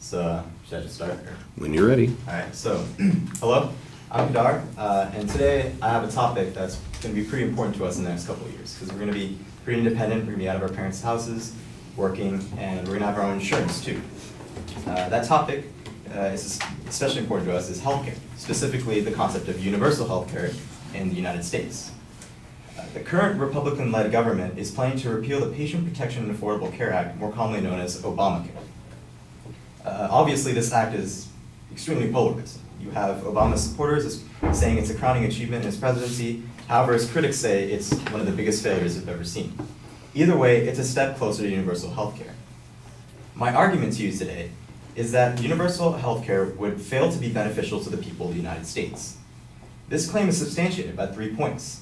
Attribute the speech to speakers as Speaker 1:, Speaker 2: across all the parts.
Speaker 1: So, should I just start?
Speaker 2: When you're ready.
Speaker 1: All right, so, hello, I'm Kedar, and today I have a topic that's going to be pretty important to us in the next couple of years, because we're going to be pretty independent, we're going to be out of our parents' houses, working, and we're going to have our own insurance too. That topic is especially important to us is healthcare, specifically the concept of universal healthcare in the United States. The current Republican-led government is planning to repeal the Patient Protection and Affordable Care Act, more commonly known as Obamacare. Obviously, this act is extremely polarized. You have Obama's supporters saying it's a crowning achievement in his presidency. However, his critics say it's one of the biggest failures they've ever seen. Either way, it's a step closer to universal health care. My argument to you today is that universal health care would fail to be beneficial to the people of the United States. This claim is substantiated by 3 points.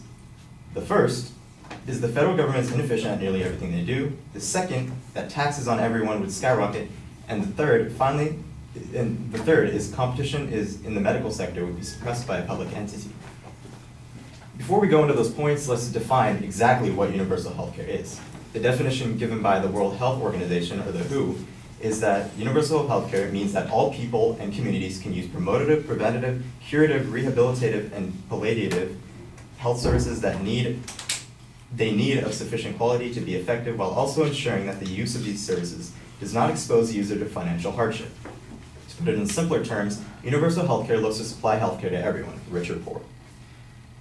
Speaker 1: The first is the federal government is inefficient at nearly everything they do. The second, that taxes on everyone would skyrocket. And the third, is competition in the medical sector would be suppressed by a public entity. Before we go into those points, let's define exactly what universal healthcare is. The definition given by the World Health Organization, or the WHO, is that universal healthcare means that all people and communities can use promotive, preventative, curative, rehabilitative, and palliative health services that they need of sufficient quality to be effective, while also ensuring that the use of these services does not expose the user to financial hardship. To put it in simpler terms, universal healthcare looks to supply healthcare to everyone, rich or poor.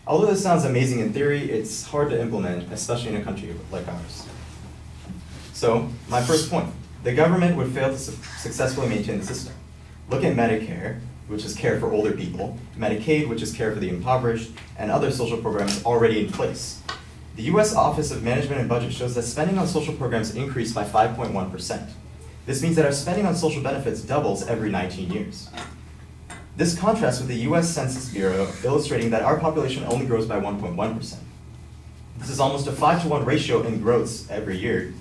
Speaker 1: Although this sounds amazing in theory, it's hard to implement, especially in a country like ours. So, my first point, the government would fail to successfully maintain the system. Look at Medicare, which is care for older people, Medicaid, which is care for the impoverished, and other social programs already in place. The US Office of Management and Budget shows that spending on social programs increased by 5.1%. This means that our spending on social benefits doubles every 19 years. This contrasts with the US Census Bureau illustrating that our population only grows by 1.1%. This is almost a 5-to-1 ratio in growths every year,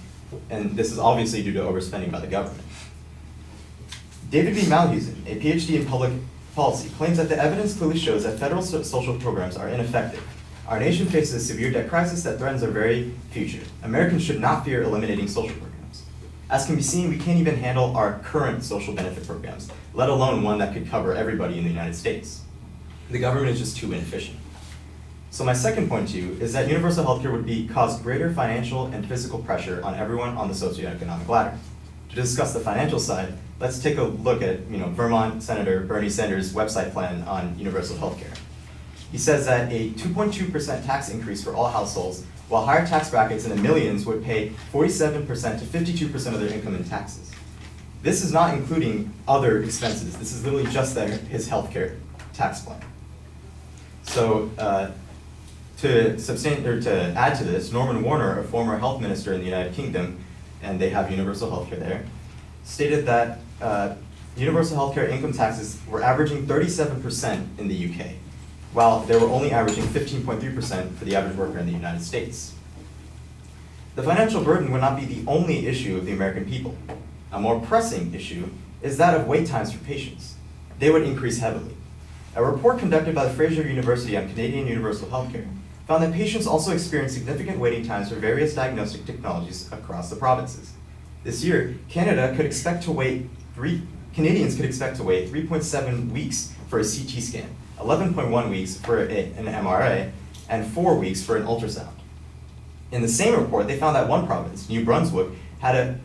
Speaker 1: and this is obviously due to overspending by the government. David B. Malhusen, a PhD in public policy, claims that the evidence clearly shows that federal social programs are ineffective. Our nation faces a severe debt crisis that threatens our very future. Americans should not fear eliminating social programs. As can be seen, we can't even handle our current social benefit programs, let alone one that could cover everybody in the United States. The government is just too inefficient. So my second point to you is that universal healthcare would cause greater financial and physical pressure on everyone on the socioeconomic ladder. To discuss the financial side, let's take a look at Vermont Senator Bernie Sanders' website plan on universal healthcare. He says that a 2.2% tax increase for all households, while higher tax brackets in the millions would pay 47% to 52% of their income in taxes. This is not including other expenses. This is literally just his healthcare tax plan. So to add to this, Norman Warner, a former health minister in the United Kingdom, and they have universal healthcare there, stated that universal healthcare income taxes were averaging 37% in the UK, while they were only averaging 15.3% for the average worker in the United States. The financial burden would not be the only issue of the American people. A more pressing issue is that of wait times for patients. They would increase heavily. A report conducted by the Fraser University on Canadian universal healthcare found that patients also experience significant waiting times for various diagnostic technologies across the provinces. This year, Canadians could expect to wait 3.7 weeks for a CT scan, 11.1 weeks for an MRI, and 4 weeks for an ultrasound. In the same report, they found that one province, New Brunswick, had a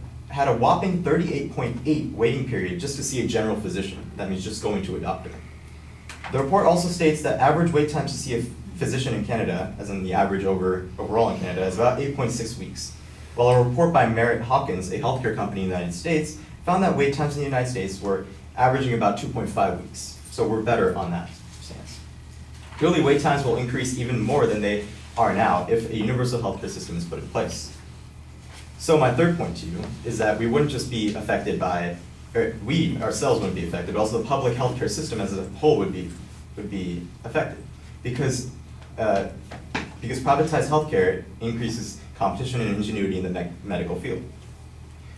Speaker 1: whopping 38.8 waiting period just to see a general physician. That means just going to a doctor. The report also states that average wait time to see a physician in Canada, as in the average overall in Canada, is about 8.6 weeks. While a report by Merritt Hawkins, a healthcare company in the United States, found that wait times in the United States were averaging about 2.5 weeks. So we're better on that stance. Clearly, wait times will increase even more than they are now if a universal healthcare system is put in place. So my third point to you is that we wouldn't just be affected by, or we ourselves wouldn't be affected, but also the public healthcare system as a whole would be affected. Because privatized healthcare increases competition and ingenuity in the medical field.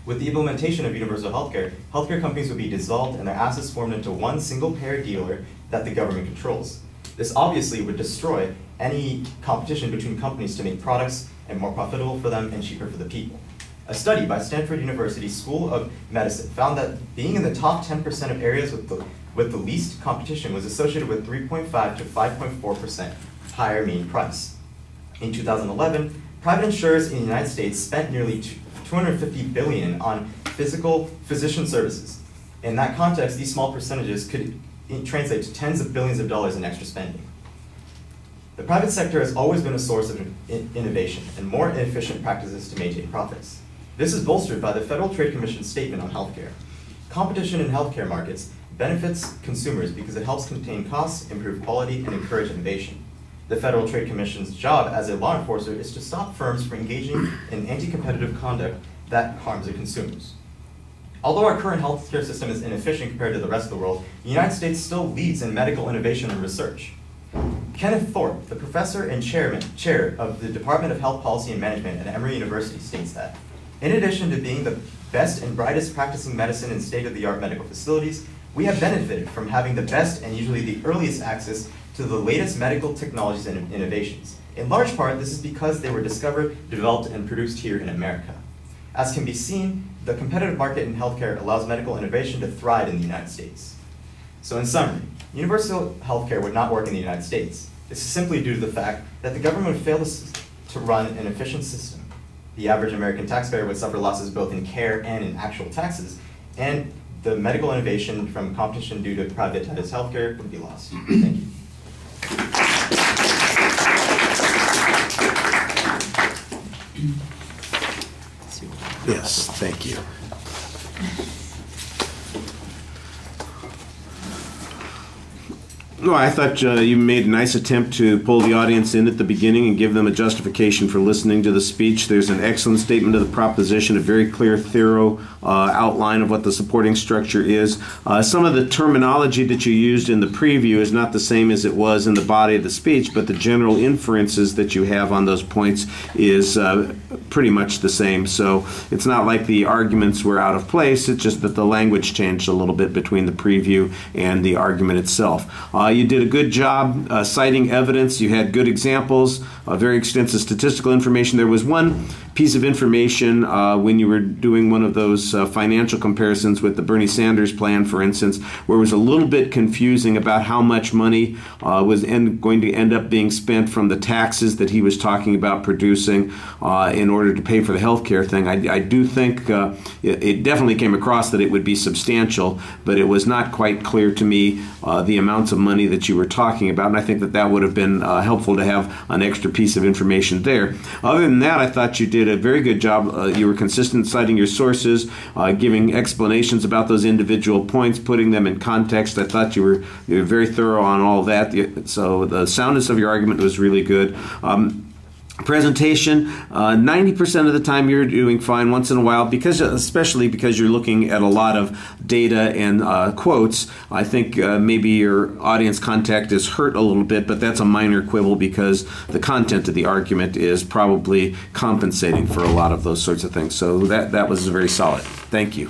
Speaker 1: With the implementation of universal healthcare, healthcare companies would be dissolved and their assets formed into one single payer dealer that the government controls. This obviously would destroy any competition between companies to make products and more profitable for them and cheaper for the people. A study by Stanford University School of Medicine found that being in the top 10% of areas with the least competition was associated with 3.5 to 5.4% higher mean price. In 2011, private insurers in the United States spent nearly $250 billion on physical physician services. In that context, these small percentages could translate to tens of billions of dollars in extra spending. The private sector has always been a source of innovation and more efficient practices to maintain profits. This is bolstered by the Federal Trade Commission's statement on healthcare. Competition in healthcare markets benefits consumers because it helps contain costs, improve quality, and encourage innovation. The Federal Trade Commission's job as a law enforcer is to stop firms from engaging in anti-competitive conduct that harms the consumers. Although our current healthcare system is inefficient compared to the rest of the world, the United States still leads in medical innovation and research. Kenneth Thorpe, the professor and chair of the Department of Health Policy and Management at Emory University, states that, in addition to being the best and brightest practicing medicine in state-of-the-art medical facilities, we have benefited from having the best and usually the earliest access to the latest medical technologies and innovations. In large part, this is because they were discovered, developed, and produced here in America. As can be seen, the competitive market in healthcare allows medical innovation to thrive in the United States. So in summary, universal healthcare would not work in the United States. This is simply due to the fact that the government would fail to run an efficient system. The average American taxpayer would suffer losses both in care and in actual taxes, and the medical innovation from competition due to privatized healthcare would be lost. Thank you.
Speaker 2: Yes, thank you. No, I thought you made a nice attempt to pull the audience in at the beginning and give them a justification for listening to the speech. There's an excellent statement of the proposition, a very clear, thorough outline of what the supporting structure is. Some of the terminology that you used in the preview is not the same as it was in the body of the speech, but the general inferences that you have on those points is pretty much the same. So it's not like the arguments were out of place, it's just that the language changed a little bit between the preview and the argument itself. You did a good job citing evidence. You had good examples, very extensive statistical information. There was one piece of information when you were doing one of those financial comparisons with the Bernie Sanders plan, for instance, where it was a little bit confusing about how much money was going to end up being spent from the taxes that he was talking about producing in order to pay for the health care thing. I do think it definitely came across that it would be substantial, but it was not quite clear to me the amounts of money that you were talking about, and I think that that would have been helpful to have an extra piece of information there. Other than that, I thought you did a very good job. You were consistent citing your sources, giving explanations about those individual points, putting them in context. I thought you were very thorough on all that. So the soundness of your argument was really good. Presentation, 90% of the time you're doing fine. Once in a while, especially because you're looking at a lot of data and quotes, I think maybe your audience contact is hurt a little bit, but that's a minor quibble because the content of the argument is probably compensating for a lot of those sorts of things. So that was very solid. Thank you.